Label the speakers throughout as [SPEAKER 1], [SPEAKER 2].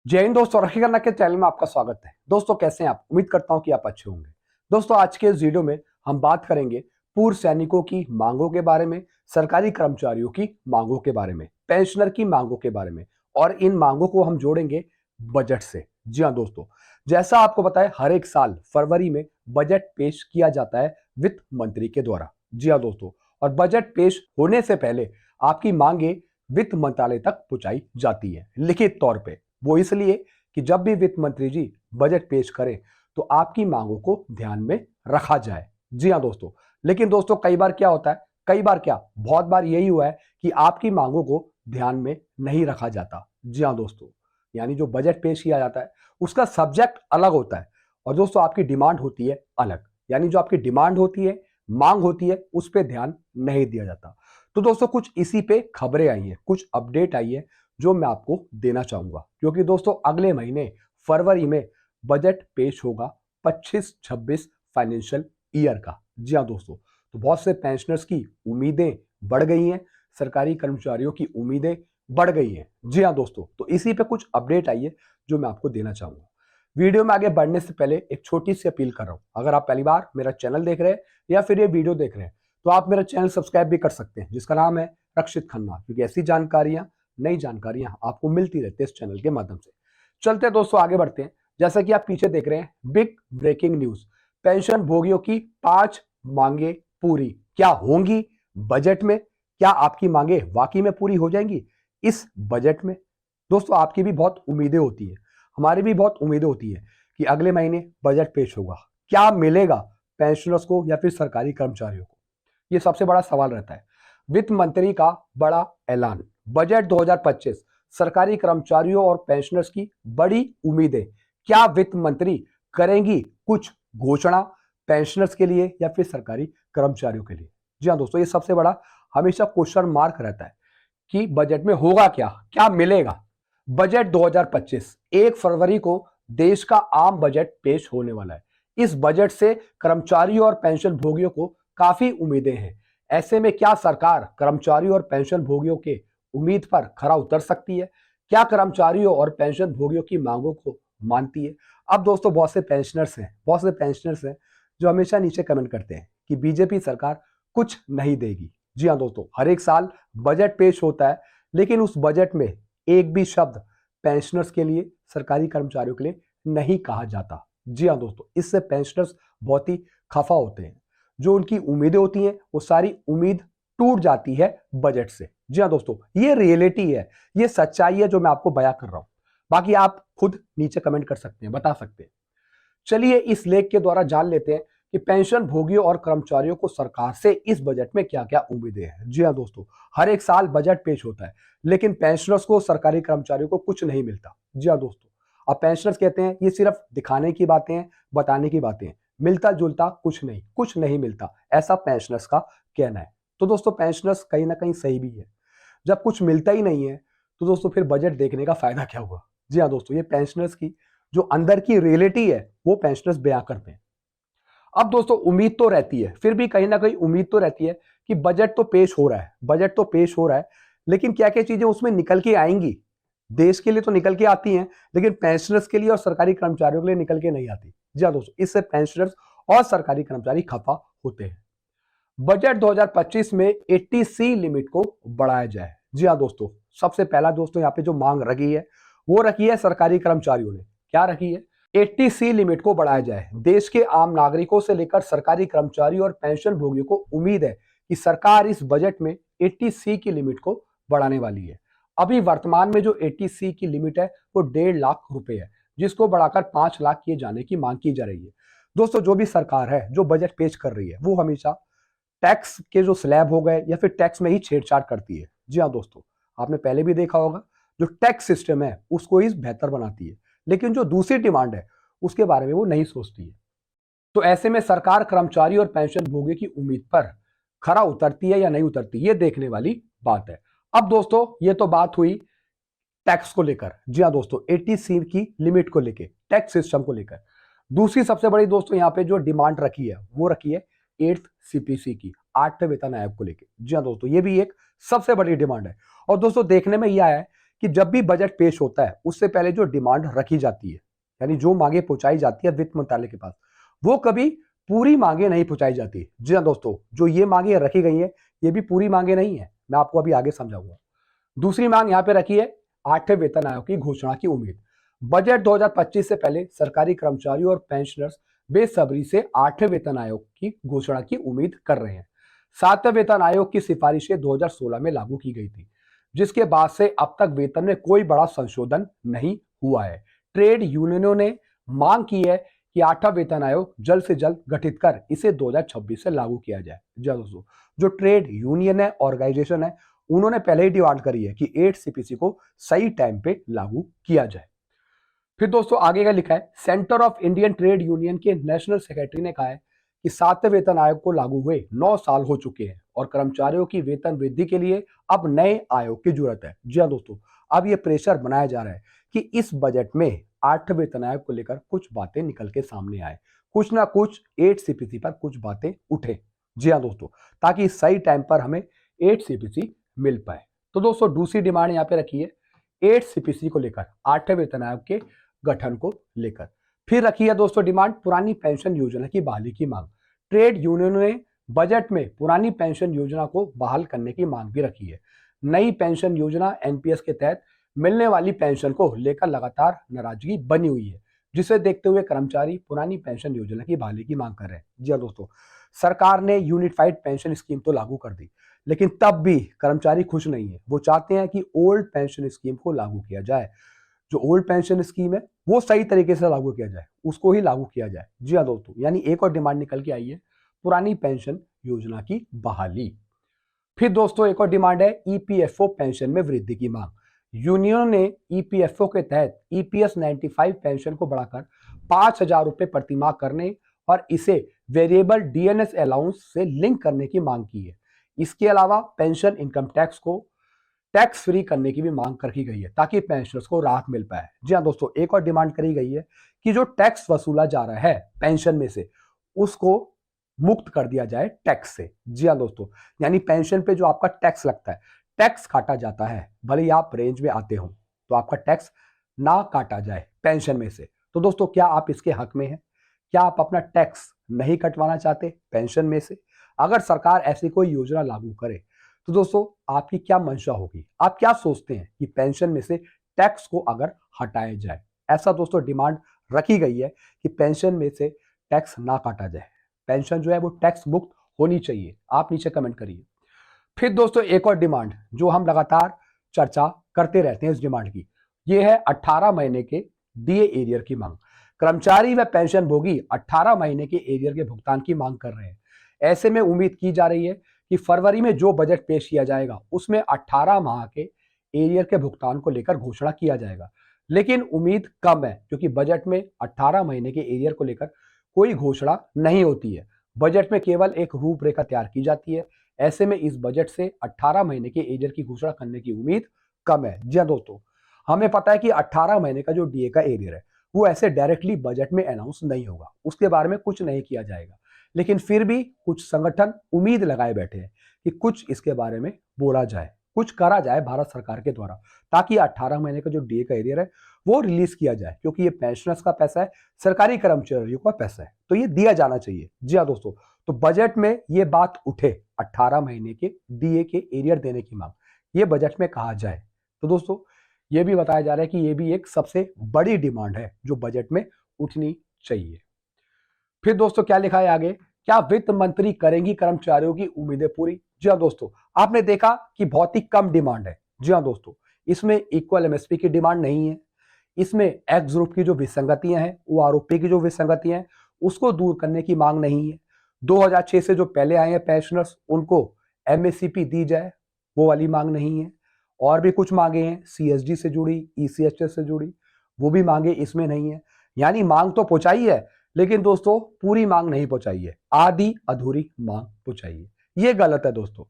[SPEAKER 1] जय हिंद दोस्तों, राखी खन्ना के चैनल में आपका स्वागत है। दोस्तों कैसे हैं आप? उम्मीद करता हूं कि आप अच्छे होंगे। दोस्तों आज के इस वीडियो में हम बात करेंगे पूर्व सैनिकों की मांगों के बारे में, सरकारी कर्मचारियों की मांगों के बारे में, पेंशनर की मांगों के बारे में, और इन मांगों को हम जोड़ेंगे बजट से। जी हाँ दोस्तों, जैसा आपको पता है हर एक साल फरवरी में बजट पेश किया जाता है वित्त मंत्री के द्वारा। जी हाँ दोस्तों, और बजट पेश होने से पहले आपकी मांगे वित्त मंत्रालय तक पहुंचाई जाती है लिखित तौर पे। वो इसलिए कि जब भी वित्त मंत्री जी बजट पेश करें तो आपकी मांगों को ध्यान में रखा जाए। जी हाँ दोस्तों, लेकिन दोस्तों कई बार क्या होता है, कई बार क्या बहुत बार यही हुआ है कि आपकी मांगों को ध्यान में नहीं रखा जाता। जी हाँ दोस्तों, यानी जो बजट पेश किया जाता है उसका सब्जेक्ट अलग होता है और दोस्तों आपकी डिमांड होती है अलग, यानी जो आपकी डिमांड होती है, मांग होती है, उस पर ध्यान नहीं दिया जाता। तो दोस्तों कुछ इसी पे खबरें आई हैं, कुछ अपडेट आई है जो मैं आपको देना चाहूंगा, क्योंकि दोस्तों अगले महीने फरवरी में बजट पेश होगा 25-26 फाइनेंशियल ईयर का। जी हाँ दोस्तों, तो बहुत से पेंशनर्स की उम्मीदें बढ़ गई हैं, सरकारी कर्मचारियों की उम्मीदें बढ़ गई हैं। जी हाँ दोस्तों, तो इसी पे कुछ अपडेट आई है जो मैं आपको देना चाहूंगा। वीडियो में आगे बढ़ने से पहले एक छोटी सी अपील कर रहा हूं, अगर आप पहली बार मेरा चैनल देख रहे हैं या फिर ये वीडियो देख रहे हैं तो आप मेरा चैनल सब्सक्राइब भी कर सकते हैं, जिसका नाम है रक्षित खन्ना, क्योंकि ऐसी जानकारियां, नई जानकारियां आपको मिलती रहती है इस चैनल के माध्यम से। चलते हैं दोस्तों, आगे बढ़ते हैं। जैसा कि आप पीछे देख रहे हैं, बिग ब्रेकिंग न्यूज, पेंशन भोगियों की 5 मांगे पूरी क्या होंगी बजट में? क्या आपकी मांगे वाकई में पूरी हो जाएंगी इस बजट में? दोस्तों आपकी भी बहुत उम्मीदें होती है, हमारी भी बहुत उम्मीदें होती है कि अगले महीने बजट पेश होगा, क्या मिलेगा पेंशनर्स को या फिर सरकारी कर्मचारियों को? ये सबसे बड़ा सवाल रहता है। वित्त मंत्री का बड़ा ऐलान, बजट 2025, सरकारी कर्मचारियों और पेंशनर्स की बड़ी उम्मीदें। क्या वित्त मंत्री करेंगी कुछ घोषणा पेंशनर्स के लिए या फिर सरकारी कर्मचारियों के लिए? जी हाँ दोस्तों, ये सबसे बड़ा हमेशा क्वेश्चन मार्क रहता है कि बजट में होगा क्या, क्या मिलेगा। बजट 2025 1 फरवरी को देश का आम बजट पेश होने वाला है। इस बजट से कर्मचारियों और पेंशन भोगियों को काफी उम्मीदें हैं। ऐसे में क्या सरकार कर्मचारियों और पेंशन भोगियों के उम्मीद पर खरा उतर सकती है? क्या कर्मचारियों और पेंशन भोगियों की मांगों को मानती है? अब दोस्तों बहुत से पेंशनर्स हैं जो हमेशा नीचे कमेंट करते हैं कि बीजेपी सरकार कुछ नहीं देगी। जी हाँ दोस्तों, हर एक साल बजट पेश होता है लेकिन उस बजट में एक भी शब्द पेंशनर्स के लिए, सरकारी कर्मचारियों के लिए नहीं कहा जाता। जी हाँ दोस्तों, इससे पेंशनर्स बहुत ही खफा होते हैं। जो उनकी उम्मीदें होती हैं वो सारी उम्मीद टूट जाती है बजट से। जी हाँ दोस्तों, ये रियलिटी है, ये सच्चाई है जो मैं आपको बयां कर रहा हूं। बाकी आप खुद नीचे कमेंट कर सकते हैं, बता सकते हैं। चलिए इस लेख के द्वारा जान लेते हैं कि पेंशन भोगियों और कर्मचारियों को सरकार से इस बजट में क्या क्या उम्मीदें हैं। जी हाँ दोस्तों, हर एक साल बजट पेश होता है लेकिन पेंशनर्स को, सरकारी कर्मचारियों को कुछ नहीं मिलता। जी हाँ दोस्तों, अब पेंशनर्स कहते हैं ये सिर्फ दिखाने की बातें हैं, बताने की बातें हैं, मिलता जुलता कुछ नहीं मिलता, ऐसा पेंशनर्स का कहना है। तो दोस्तों पेंशनर्स कहीं ना कहीं सही भी है, जब कुछ मिलता ही नहीं है तो दोस्तों फिर बजट देखने का फायदा क्या हुआ। जी हाँ दोस्तों, ये पेंशनर्स की जो अंदर की रियलिटी है वो पेंशनर्स बयां करते हैं। अब दोस्तों उम्मीद तो रहती है, फिर भी कहीं ना कहीं उम्मीद तो रहती है कि बजट तो पेश हो रहा है, बजट तो पेश हो रहा है, लेकिन क्या क्या चीजें उसमें निकल के आएंगी? देश के लिए तो निकल के आती हैं लेकिन पेंशनर्स के लिए और सरकारी कर्मचारियों के लिए निकल के नहीं आती। जी हाँ दोस्तों, इससे पेंशनर्स और सरकारी कर्मचारी खफा होते हैं। बजट 2025 में 80C लिमिट को बढ़ाया जाए। जी हाँ दोस्तों, सबसे पहला दोस्तों यहाँ पे जो मांग रखी है वो रखी है सरकारी कर्मचारियों ने। क्या रखी है? 80C लिमिट को बढ़ाया जाए। देश के आम नागरिकों से लेकर सरकारी कर्मचारियों और पेंशन भोगियों को उम्मीद है कि सरकार इस बजट में 80C की लिमिट को बढ़ाने वाली है। अभी वर्तमान में जो 80C की लिमिट है वो 1.5 लाख रुपए है, जिसको बढ़ाकर 5 लाख किए जाने की मांग की जा रही है। दोस्तों जो भी सरकार है, जो बजट पेश कर रही है, वो हमेशा टैक्स के जो स्लैब हो गए या फिर टैक्स में ही छेड़छाड़ करती है। जी हाँ दोस्तों, आपने पहले भी देखा होगा, जो टैक्स सिस्टम है उसको ही बेहतर बनाती है, लेकिन जो दूसरी डिमांड है उसके बारे में वो नहीं सोचती है। तो ऐसे में सरकार कर्मचारी और पेंशन भोगी की उम्मीद पर खरा उतरती है या नहीं उतरती, ये देखने वाली बात है। अब दोस्तों ये तो बात हुई टैक्स को लेकर। जी हाँ दोस्तों, 80C की लिमिट को लेकर, टैक्स सिस्टम को लेकर। दूसरी सबसे बड़ी दोस्तों यहाँ पे जो डिमांड रखी है वो रखी है 8th CPC की, 8वें वेतन आयोग को लेकर। जी हाँ दोस्तों, ये भी एक सबसे बड़ी डिमांड है। और दोस्तों देखने में यह आया है कि जब भी बजट पेश होता है उससे पहले जो डिमांड रखी जाती है, यानी जो मांगे पहुंचाई जाती है वित्त मंत्रालय के पास, वो कभी पूरी मांगे नहीं पहुंचाई जाती। जी हाँ दोस्तों, जो ये मांगे रखी गई है ये भी पूरी मांगे नहीं है, मैं आपको अभी आगे समझाऊंगा। दूसरी मांग यहाँ पे रखी है 8वें वेतन आयोग की घोषणा की उम्मीद। बजट 2025 से पहले सरकारी कर्मचारियों और पेंशनर्स बेसब्री से 8वें वेतन आयोग की घोषणा की उम्मीद कर रहे हैं। 7वें वेतन आयोग की सिफारिशें 2016 में लागू की गई थी, जिसके बाद से अब तक वेतन में कोई बड़ा संशोधन नहीं हुआ है। ट्रेड यूनियनों ने मांग की है कि 8वां वेतन आयोग जल्द से जल्द गठित कर इसे 2026 से लागू किया जाए। जी दोस्तों, जो ट्रेड यूनियन है, ऑर्गेनाइजेशन है, उन्होंने पहले ही डिमांड करी है कि 8 सीपीसी को सही टाइम पे लागू किया जाए। फिर दोस्तों आगे का लिखा है, centre of Indian trade union के नेशनल सेक्रेटरी ने कहा है कि 7वें वेतन आयोग को लागू हुए 9 साल हो चुके हैं और कर्मचारियों की वेतन वृद्धि के लिए अब नए आयोग की जरूरत है। जी हाँ दोस्तों, अब ये प्रेशर बनाया जा रहा है कि इस बजट में 8वें वेतन आयोग को लेकर कुछ बातें निकल के सामने आए, कुछ ना कुछ 8 सीपीसी पर कुछ बातें उठे। जी हाँ दोस्तों, ताकि सही टाइम पर हमें 8 सीपीसी मिल पाए। तो दोस्तों दूसरी डिमांड यहाँ पे रखी है 8 सीपीसी को लेकर, 8वें वेतन आयोग के गठन को लेकर। फिर रखी है दोस्तों डिमांड पुरानी पेंशन योजना की बहाली की मांग। ट्रेड यूनियनों ने बजट में पुरानी पेंशन योजना को बहाल करने की मांग भी रखी है। नई पेंशन योजना एनपीएस के तहत मिलने वाली पेंशन को लेकर लगातार नाराजगी बनी हुई है, जिसे देखते हुए कर्मचारी पुरानी पेंशन योजना की बहाली की मांग कर रहे हैं। जी हाँ दोस्तों, सरकार ने यूनिफाइड पेंशन स्कीम तो लागू कर दी, लेकिन तब भी कर्मचारी खुश नहीं है। वो चाहते हैं कि ओल्ड पेंशन स्कीम को लागू किया जाए, जो ओल्ड पेंशन स्कीम है वो सही तरीके से लागू किया जाए, उसको ही लागू किया जाए। जी हाँ दोस्तों, यानी एक और डिमांड निकल के आई है पुरानी पेंशन योजना की बहाली। फिर दोस्तों एक और डिमांड है ईपीएफओ पेंशन में वृद्धि की मांग। यूनियन ने ईपीएफओ के तहत ईपीएस 95 पेंशन को बढ़ाकर 5,000 रुपए प्रतिमाह करने और इसे वेरिएबल डीएनएस अलाउंस से लिंक करने की मांग की है। इसके अलावा पेंशन इनकम टैक्स को टैक्स फ्री करने की भी मांग करी गई है, ताकि पेंशनर्स को राहत मिल पाए। जी हाँ दोस्तों, एक और डिमांड करी गई है कि जो टैक्स वसूला जा रहा है पेंशन में से, उसको मुक्त कर दिया जाए टैक्स से। जी हाँ दोस्तों, यानी पेंशन पे जो आपका टैक्स लगता है, टैक्स काटा जाता है, भले ही आप रेंज में आते हो तो आपका टैक्स ना काटा जाए पेंशन में से। तो दोस्तों क्या आप इसके हक में हैं? क्या आप अपना टैक्स नहीं कटवाना चाहते पेंशन में से? अगर सरकार ऐसी कोई योजना लागू करे तो दोस्तों आपकी क्या मंशा होगी? आप क्या सोचते हैं कि पेंशन में से टैक्स को अगर हटाया जाए? ऐसा दोस्तों डिमांड रखी गई है कि पेंशन में से टैक्स ना काटा जाए, पेंशन जो है वो टैक्स मुक्त होनी चाहिए। आप नीचे कमेंट करिए। फिर दोस्तों एक और डिमांड जो हम लगातार चर्चा करते रहते हैं इस डिमांड की, ये है 18 महीने के डीए एरियर की मांग। कर्मचारी व पेंशन भोगी 18 महीने के एरियर के भुगतान की मांग कर रहे हैं। ऐसे में उम्मीद की जा रही है कि फरवरी में जो बजट पेश किया जाएगा उसमें 18 माह के एरियर के भुगतान को लेकर घोषणा किया जाएगा, लेकिन उम्मीद कम है क्योंकि बजट में 18 महीने के एरियर को लेकर कोई घोषणा नहीं होती है। बजट में केवल एक रूपरेखा तैयार की जाती है। ऐसे में इस बजट से 18 महीने के एरियर की घोषणा करने की उम्मीद कम है। जी हाँ दोस्तों, हमें पता है कि 18 महीने का जो डीए का एरियर है वो ऐसे डायरेक्टली बजट में अनाउंस नहीं होगा, उसके बारे में कुछ नहीं किया जाएगा, लेकिन फिर भी कुछ संगठन उम्मीद लगाए बैठे हैं कि कुछ इसके बारे में बोला जाए, कुछ करा जाए भारत सरकार के द्वारा, ताकि 18 महीने का जो डीए का एरियर है वो रिलीज किया जाए, क्योंकि ये पेंशनर्स का पैसा है, सरकारी कर्मचारियों का पैसा है, तो ये दिया जाना चाहिए। जी हाँ दोस्तों, तो बजट में ये बात उठे 18 महीने के डीए के एरियर देने की मांग, ये बजट में कहा जाए। तो दोस्तों ये भी बताया जा रहा है कि ये भी एक सबसे बड़ी डिमांड है जो बजट में उठनी चाहिए। फिर दोस्तों क्या लिखा है आगे, क्या वित्त मंत्री करेंगी कर्मचारियों की उम्मीदें पूरी? जी हाँ दोस्तों, आपने देखा कि बहुत ही कम डिमांड है। जी हाँ दोस्तों, इसमें इक्वल एमएसपी की डिमांड नहीं है, इसमें एक्स ग्रुप की जो विसंगतियां हैं, वो आरोपी की जो विसंगतियां हैं उसको दूर करने की मांग नहीं है। 2006 से जो पहले आए हैं पेंशनर्स उनको एमएससीपी दी जाए, वो वाली मांग नहीं है। और भी कुछ मांगे हैं सीएसडी से जुड़ी, ईसीएचएस से जुड़ी, वो भी मांगे इसमें नहीं है। यानी मांग तो पहुंचाई है, लेकिन दोस्तों पूरी मांग नहीं पहुंचाई है, आधी अधूरी मांग पहुंचाई है। ये गलत है दोस्तों।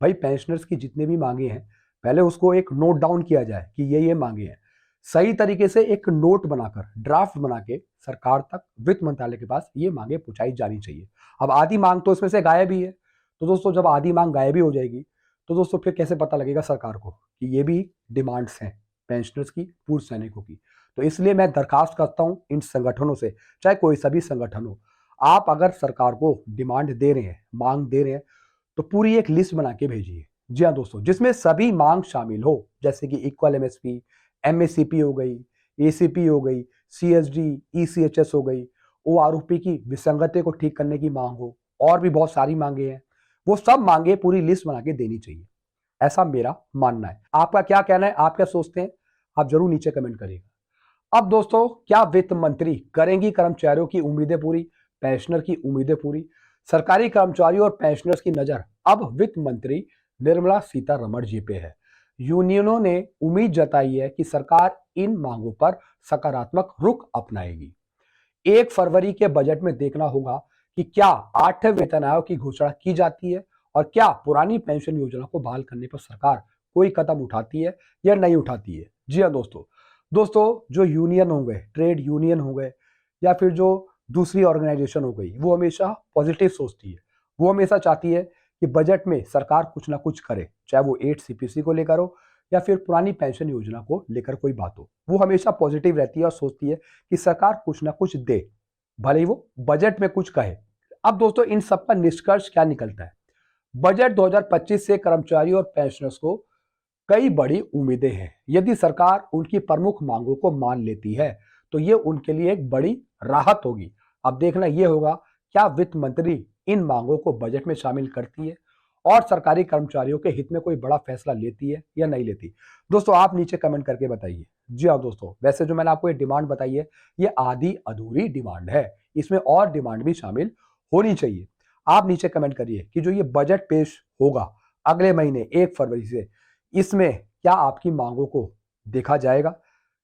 [SPEAKER 1] भाई पेंशनर्स की जितने भी मांगे हैं पहले उसको एक नोट डाउन किया जाए कि ये मांगे हैं, सही तरीके से एक नोट बनाकर ड्राफ्ट बना के सरकार तक, वित्त मंत्रालय के पास ये मांगे पहुंचाई जानी चाहिए। अब आधी मांग तो इसमें से गायब ही है, तो दोस्तों जब आधी मांग गायब ही हो जाएगी तो दोस्तों फिर कैसे पता लगेगा सरकार को कि ये भी डिमांड्स हैं? पेंशनर्स की, पूर्व सैनिकों की। तो इसलिए मैं दरखास्त करता हूं इन संगठनों से, चाहे कोई सा भी संगठन हो, आप अगर सरकार को डिमांड दे रहे हैं, मांग दे रहे हैं, तो पूरी एक लिस्ट बना के भेजिए। जी हाँ दोस्तों, जिसमें सभी मांग शामिल हो, जैसे कि इक्वल एमएसपी, एमएससीपी हो गई, एसीपी हो गई, सीएसडी, ईसीएचएस हो गई, ओआरओपी की विसंगति को ठीक करने की मांग हो, और भी बहुत सारी मांगे हैं। वो सब मांगे पूरी लिस्ट बना के देनी चाहिए, ऐसा मेरा मानना है। आपका क्या कहना है, आप क्या सोचते हैं, आप जरूर नीचे कमेंट करिएगा। अब दोस्तों, क्या वित्त मंत्री करेंगी कर्मचारियों की उम्मीदें पूरी, पेंशनर की उम्मीदें पूरी? सरकारी कर्मचारियों और पेंशनर्स की नजर अब वित्त मंत्री निर्मला सीतारमण जी पे है। यूनियनों ने उम्मीद जताई है कि सरकार इन मांगों पर सकारात्मक रुख अपनाएगी। 1 फरवरी के बजट में देखना होगा कि क्या 8वें वेतन आयोग की घोषणा की जाती है और क्या पुरानी पेंशन योजना को बहाल करने पर सरकार कोई कदम उठाती है या नहीं उठाती है। जी हाँ दोस्तों, जो यूनियन हो गए, ट्रेड यूनियन हो गए, या फिर जो दूसरी ऑर्गेनाइजेशन हो गई, वो हमेशा पॉजिटिव सोचती है। वो हमेशा चाहती है कि बजट में सरकार कुछ ना कुछ करे, चाहे वो 8 CPC को लेकर हो या फिर पुरानी पेंशन योजना को लेकर कोई बात हो। वो हमेशा पॉजिटिव रहती है और सोचती है कि सरकार कुछ ना कुछ दे, भले ही वो बजट में कुछ कहे। अब दोस्तों, इन सब का निष्कर्ष क्या निकलता है? बजट 2025 से कर्मचारियों और पेंशनर्स को कई बड़ी उम्मीदें हैं। यदि सरकार उनकी प्रमुख मांगों को मान लेती है तो ये उनके लिए एक बड़ी राहत होगी। अब देखना यह होगा क्या वित्त मंत्री इन मांगों को बजट में शामिल करती है और सरकारी कर्मचारियों के हित में कोई बड़ा फैसला लेती है या नहीं लेती। दोस्तों, आप नीचे कमेंट करके बताइए। जी हाँ दोस्तों, वैसे जो मैंने आपको ये डिमांड बताई है, ये आधी अधूरी डिमांड है, इसमें और डिमांड भी शामिल होनी चाहिए। आप नीचे कमेंट करिए कि जो ये बजट पेश होगा अगले महीने 1 फरवरी से, इसमें क्या आपकी मांगों को देखा जाएगा,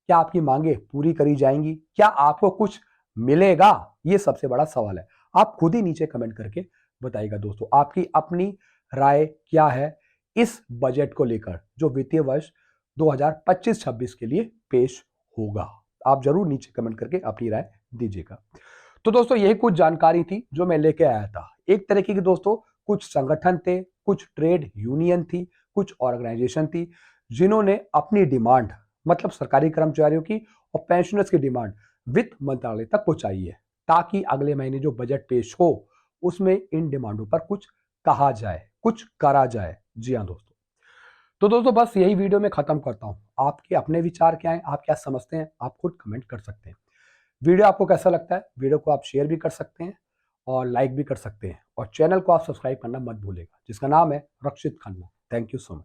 [SPEAKER 1] क्या आपकी मांगे पूरी करी जाएंगी, क्या आपको कुछ मिलेगा? ये सबसे बड़ा सवाल है। आप खुद ही नीचे कमेंट करके बताइएगा दोस्तों, आपकी अपनी राय क्या है इस बजट को लेकर जो वित्तीय वर्ष 2025-26 के लिए पेश होगा। आप जरूर नीचे कमेंट करके अपनी राय दीजिएगा। तो दोस्तों, यही कुछ जानकारी थी जो मैं लेके आया था। एक तरीके की दोस्तों कुछ संगठन थे, कुछ ट्रेड यूनियन थी, कुछ ऑर्गेनाइजेशन थी, जिन्होंने अपनी डिमांड, मतलब सरकारी कर्मचारियों की और पेंशनर्स की डिमांड वित्त मंत्रालय तक पहुंचाई है, ताकि अगले महीने जो बजट पेश हो उसमें इन डिमांडों पर कुछ कहा जाए, कुछ करा जाए। जी हाँ दोस्तों, तो दोस्तों बस यही वीडियो में खत्म करता हूं। आपके अपने विचार क्या हैं, आप क्या समझते हैं, आप खुद कमेंट कर सकते हैं। वीडियो आपको कैसा लगता है, वीडियो को आप शेयर भी कर सकते हैं और लाइक भी कर सकते हैं, और चैनल को आप सब्सक्राइब करना मत भूलिएगा, जिसका नाम है Rakshit Khanna. Thank you so much.